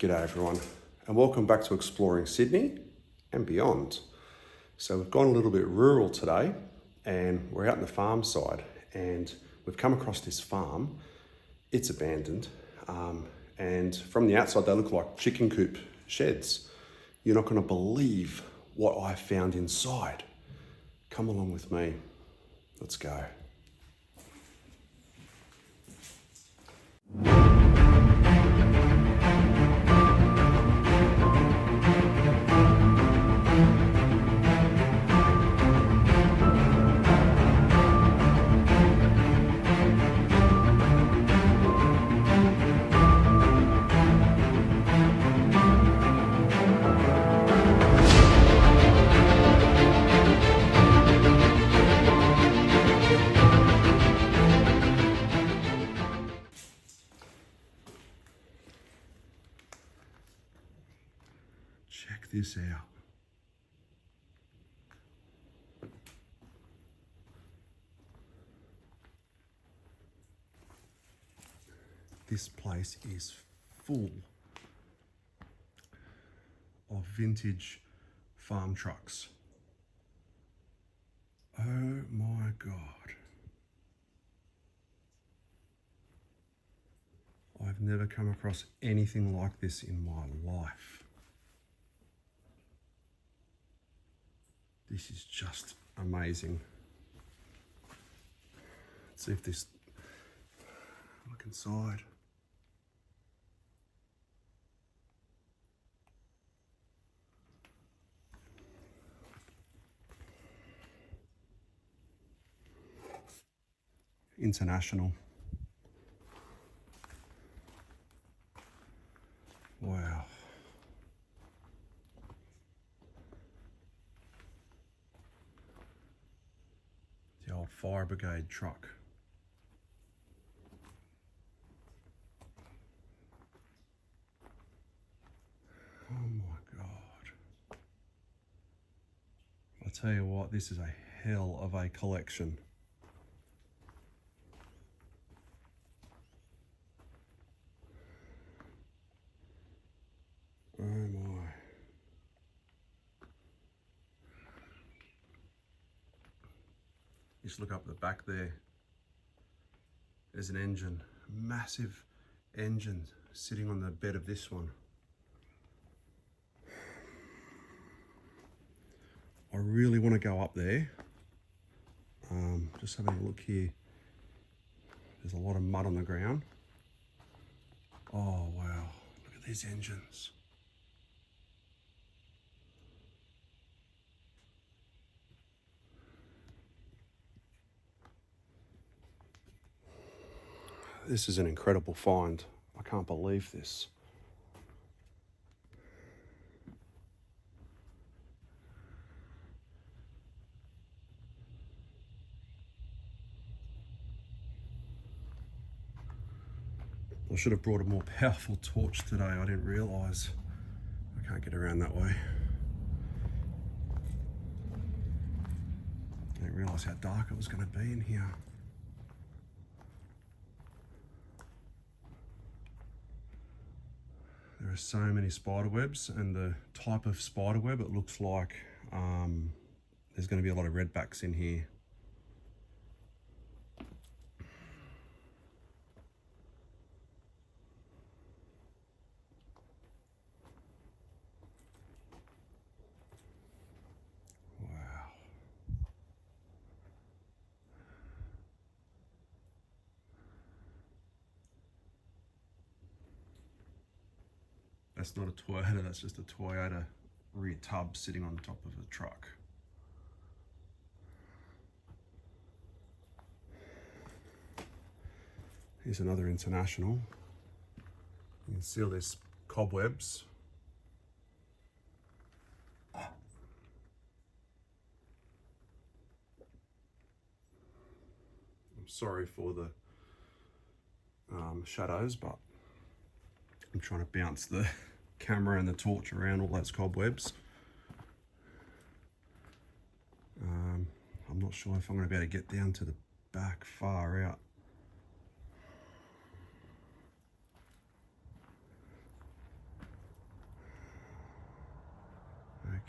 G'day everyone, and welcome back to Exploring Sydney and beyond. So we've gone a little bit rural today, and we're out in the farm side, and we've come across this farm. It's abandoned, and from the outside they look like chicken coop sheds. You're not going to believe what I found inside. Come along with me. Let's go. Check this out. This place is full of vintage farm trucks. Oh my God. I've never come across anything like this in my life. This is just amazing. Let's see if this, look inside. International. Wow. The old fire brigade truck. Oh my God. I tell you what, this is a hell of a collection. Oh my. Just look up the back there. There's an engine, massive engine sitting on the bed of this one. I really want to go up there. Just having a look here. There's a lot of mud on the ground. Oh wow, look at these engines. This is an incredible find. I can't believe this. I should have brought a more powerful torch today. I didn't realise. I can't get around that way. I didn't realise how dark it was going to be in here. There are so many spider webs, and the type of spider web, it looks like there's going to be a lot of redbacks in here. Wow. That's not a Toyota, that's just a Toyota rear tub sitting on top of a truck. Here's another International. You can see all these cobwebs. I'm sorry for the shadows, but I'm trying to bounce the camera and the torch around all those cobwebs. I'm not sure if I'm going to be able to get down to the back far out.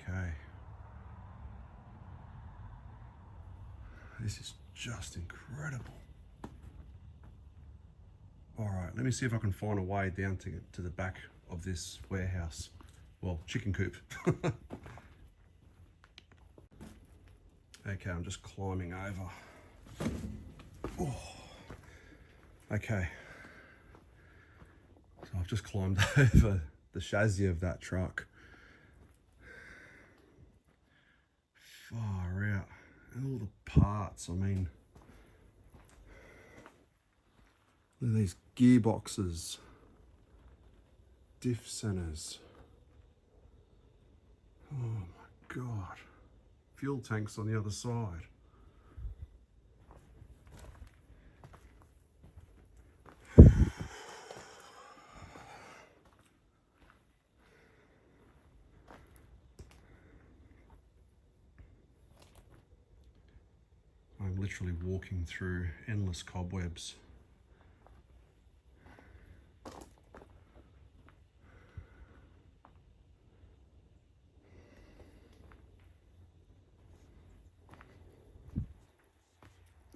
Okay. This is just incredible. All right, let me see if I can find a way down to the back of this warehouse. Well, chicken coop. Okay, I'm just climbing over. Oh. Okay. So I've just climbed over the chassis of that truck. Far out. And all the parts, I mean, look at these gearboxes, diff centers. Oh my God. Fuel tanks on the other side. I'm literally walking through endless cobwebs.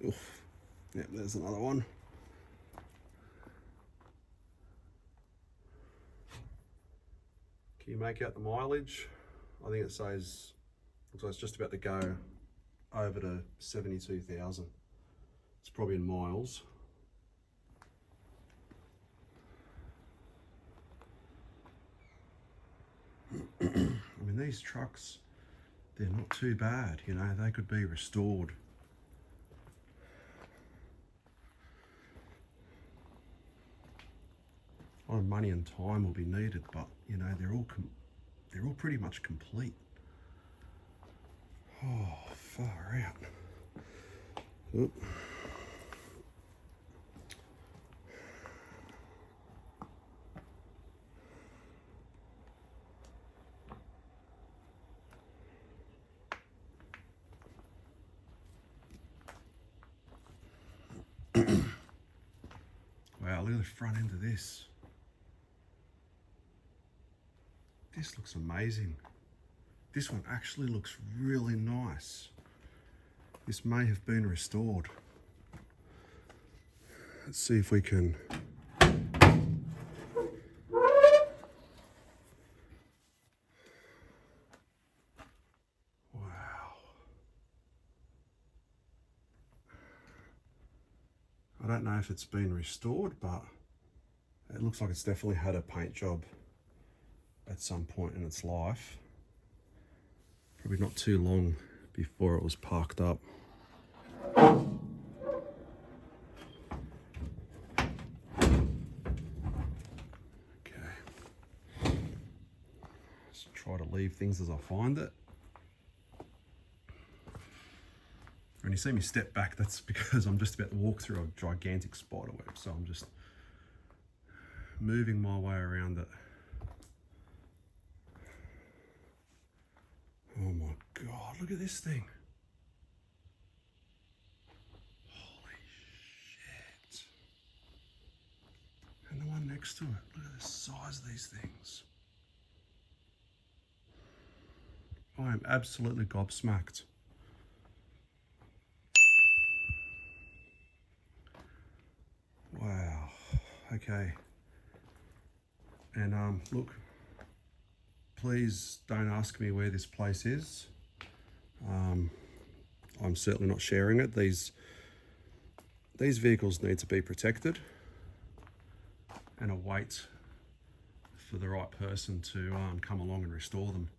Oof. Yep, there's another one. Can you make out the mileage? I think it says, looks like it's just about to go over to 72,000. It's probably in miles. I mean, these trucks, they're not too bad, you know, they could be restored. A lot of money and time will be needed, but you know, they're all pretty much complete. Oh, far out. Oop. Wow, look at the front end of this. This looks amazing. This one actually looks really nice. This may have been restored. Let's see if we can. Wow. I don't know if it's been restored, but it looks like it's definitely had a paint job at some point in its life. Probably not too long before it was parked up. Okay. Just try to leave things as I find it. When you see me step back, that's because I'm just about to walk through a gigantic spider web. So I'm just moving my way around it. Oh my God, look at this thing. Holy shit. And the one next to it, look at the size of these things. I am absolutely gobsmacked. Wow, okay. And look, please don't ask me where this place is. I'm certainly not sharing it. These vehicles need to be protected and await for the right person to come along and restore them.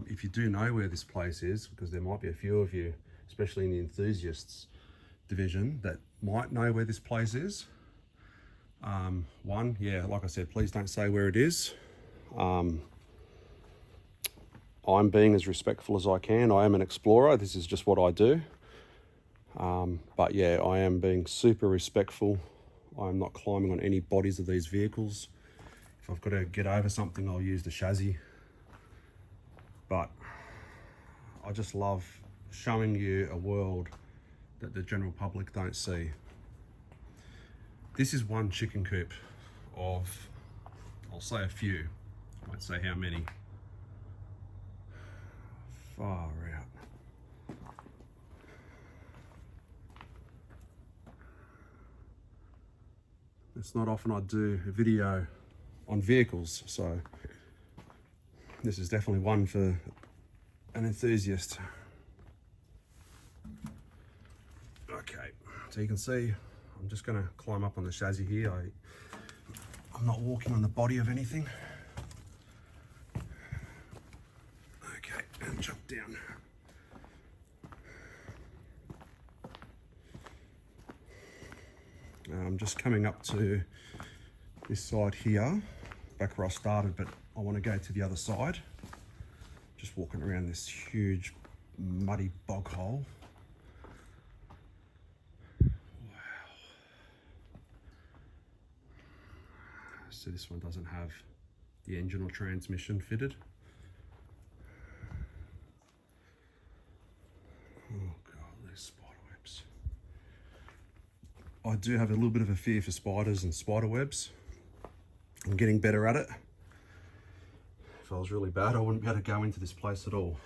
If you do know where this place is, because there might be a few of you, especially in the enthusiasts division, that might know where this place is. One, yeah, like I said, please don't say where it is. I'm being as respectful as I can. I am an explorer. This is just what I do. But yeah, I am being super respectful. I'm not climbing on any bodies of these vehicles. If I've got to get over something, I'll use the chassis. But I just love showing you a world that the general public don't see. This is one chicken coop of, I'll say a few. I won't say how many. Far out. It's not often I do a video on vehicles, so this is definitely one for an enthusiast. Okay, so you can see I'm just going to climb up on the chassis here. I'm not walking on the body of anything. Okay, and jump down. I'm just coming up to this side here, back where I started, but I want to go to the other side. Just walking around this huge muddy bog hole. Wow. So this one doesn't have the engine or transmission fitted. Oh God, these spider webs. I do have a little bit of a fear for spiders and spider webs. I'm getting better at it. If I was really bad, I wouldn't be able to go into this place at all.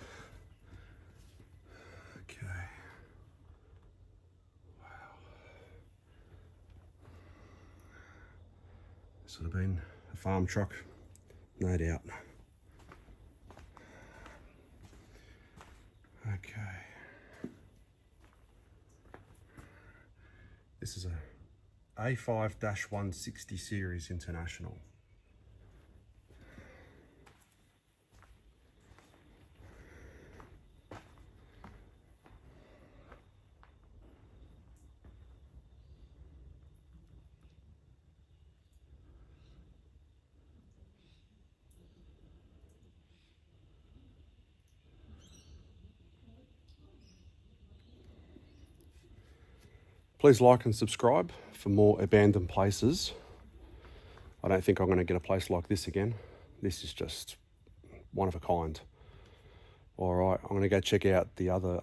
Okay. Wow. This would have been a farm truck, no doubt. Okay. This is a A5-160 Series International. Please like and subscribe for more abandoned places. I don't think I'm going to get a place like this again. This is just one of a kind. All right, I'm going to go check out the other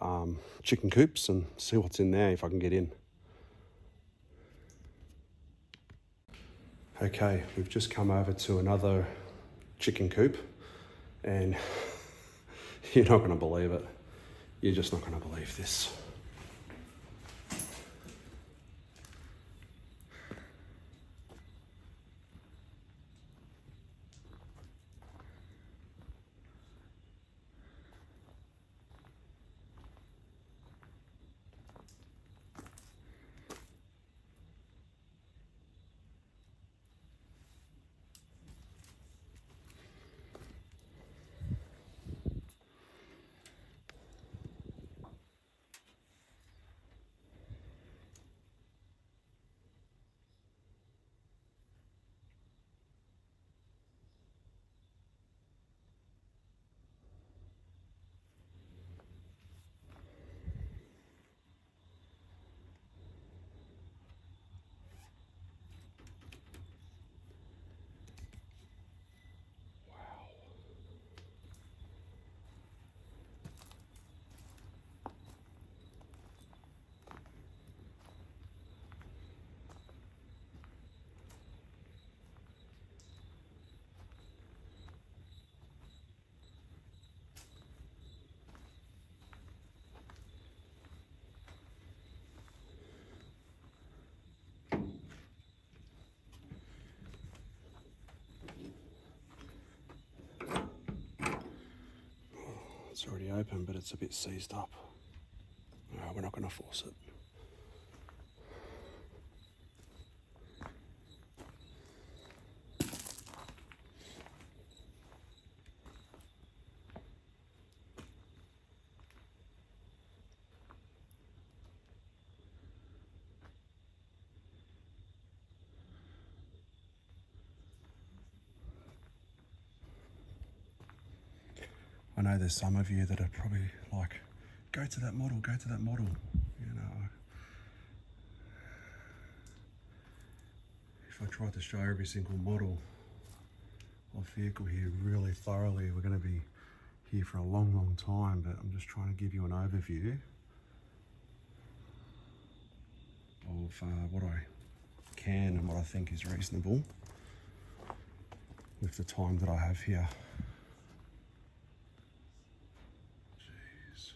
chicken coops and see what's in there if I can get in. Okay, we've just come over to another chicken coop and you're not going to believe it. You're just not going to believe this. It's already open, but it's a bit seized up. No, we're not going to force it. I know there's some of you that are probably like, go to that model, you know. If I tried to show every single model of vehicle here really thoroughly, we're going to be here for a long, long time, but I'm just trying to give you an overview of what I can and what I think is reasonable. with the time that I have here. Jeez.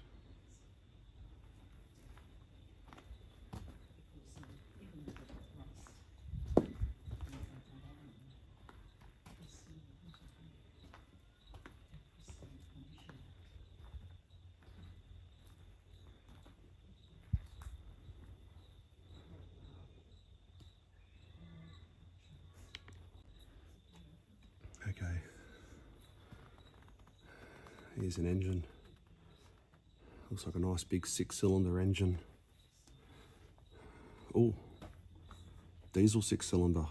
Okay, here's an engine. Looks like a nice big 6-cylinder engine. Oh, diesel 6-cylinder.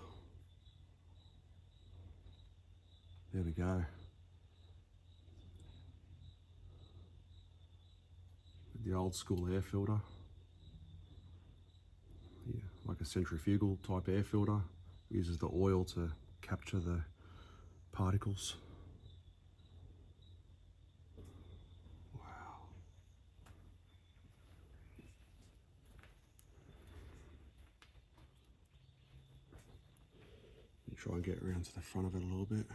There we go. The old school air filter. Yeah, like a centrifugal type air filter. Uses the oil to capture the particles. Wow. Let me try and get around to the front of it a little bit.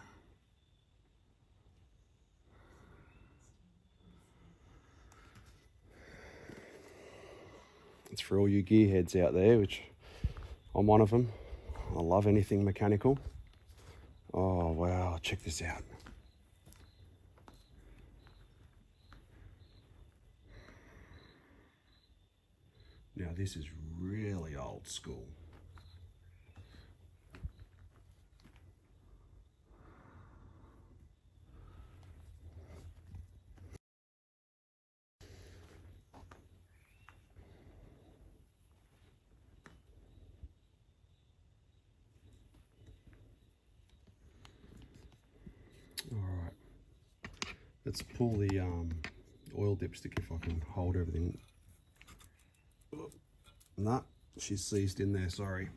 It's for all you gearheads out there, which I'm one of them. I love anything mechanical. Oh wow, check this out. Now this is really old school. All right, let's pull the oil dipstick if I can hold everything. Nah, she's seized in there, sorry.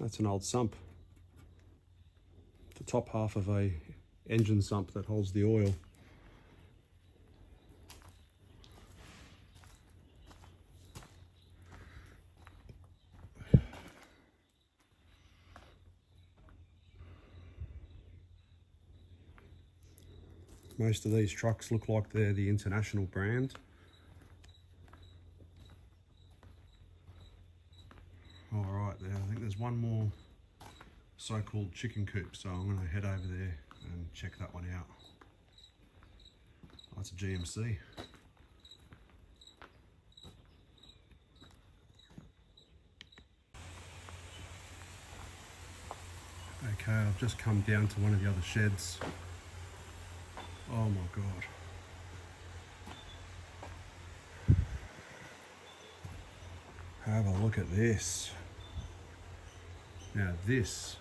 That's an old sump. The top half of a engine sump that holds the oil. Most of these trucks look like they're the international brand. All right, there. I think there's one more so-called chicken coop, so I'm going to head over there and check that one out. Oh, that's a GMC. Okay, I've just come down to one of the other sheds. Oh my God. Have a look at this. Now this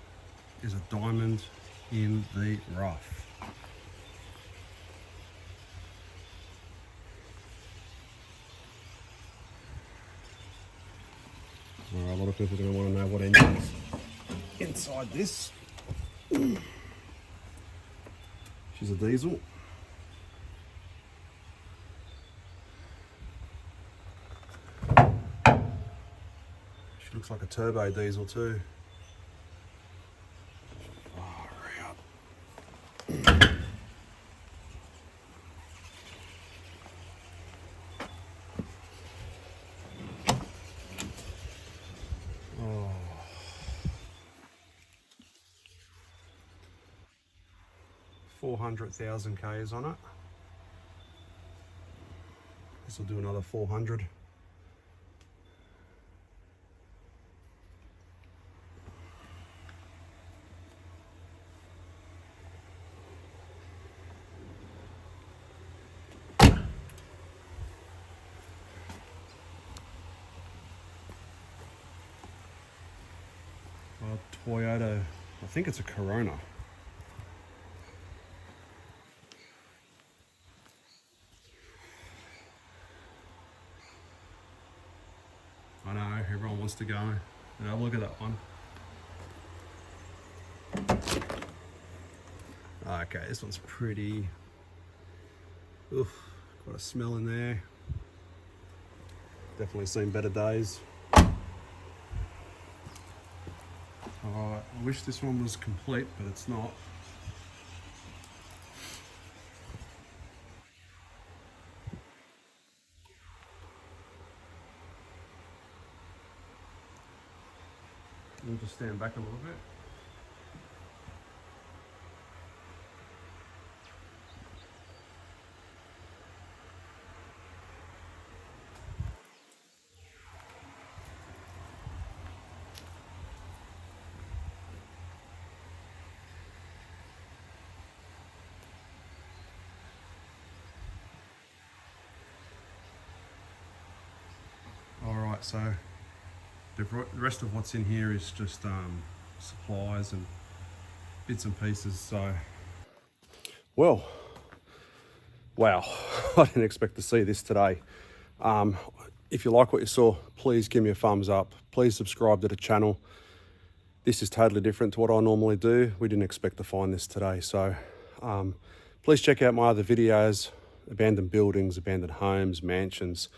is a diamond in the rough. All right, a lot of people are going to want to know what engine's inside this. She's a diesel. She looks like a turbo diesel too. Oh. 400,000 Ks on it. This will do another 400. Toyota, I think it's a Corona. wants to go and have a look at that one. Okay, this one's pretty. Oof, got a smell in there. Definitely seen better days. Alright, I wish this one was complete, but it's not. I'll just stand back a little bit. Alright, so the rest of what's in here is just supplies and bits and pieces. So, well, wow, I didn't expect to see this today. If you like what you saw, please give me a thumbs up. Please subscribe to the channel. This is totally different to what I normally do. We didn't expect to find this today. So please check out my other videos: abandoned buildings, abandoned homes, mansions,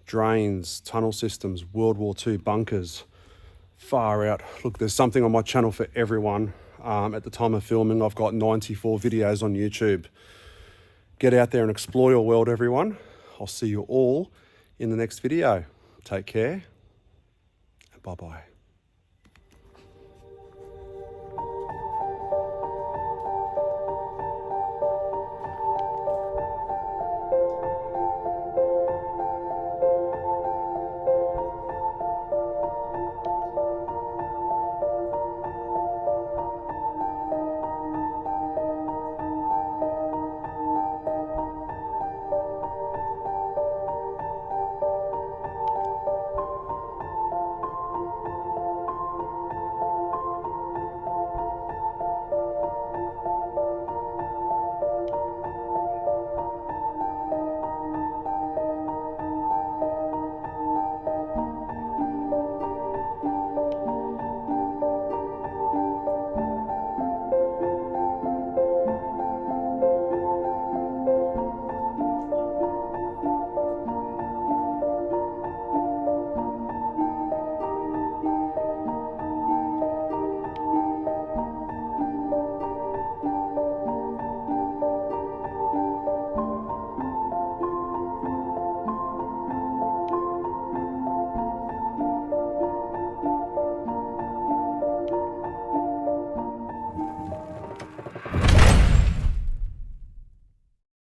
drains, tunnel systems, World War II bunkers. Far out. Look, there's something on my channel for everyone. At the time of filming, I've got 94 videos on YouTube. Get out there and explore your world, everyone. I'll see you all in the next video. Take care, and bye-bye.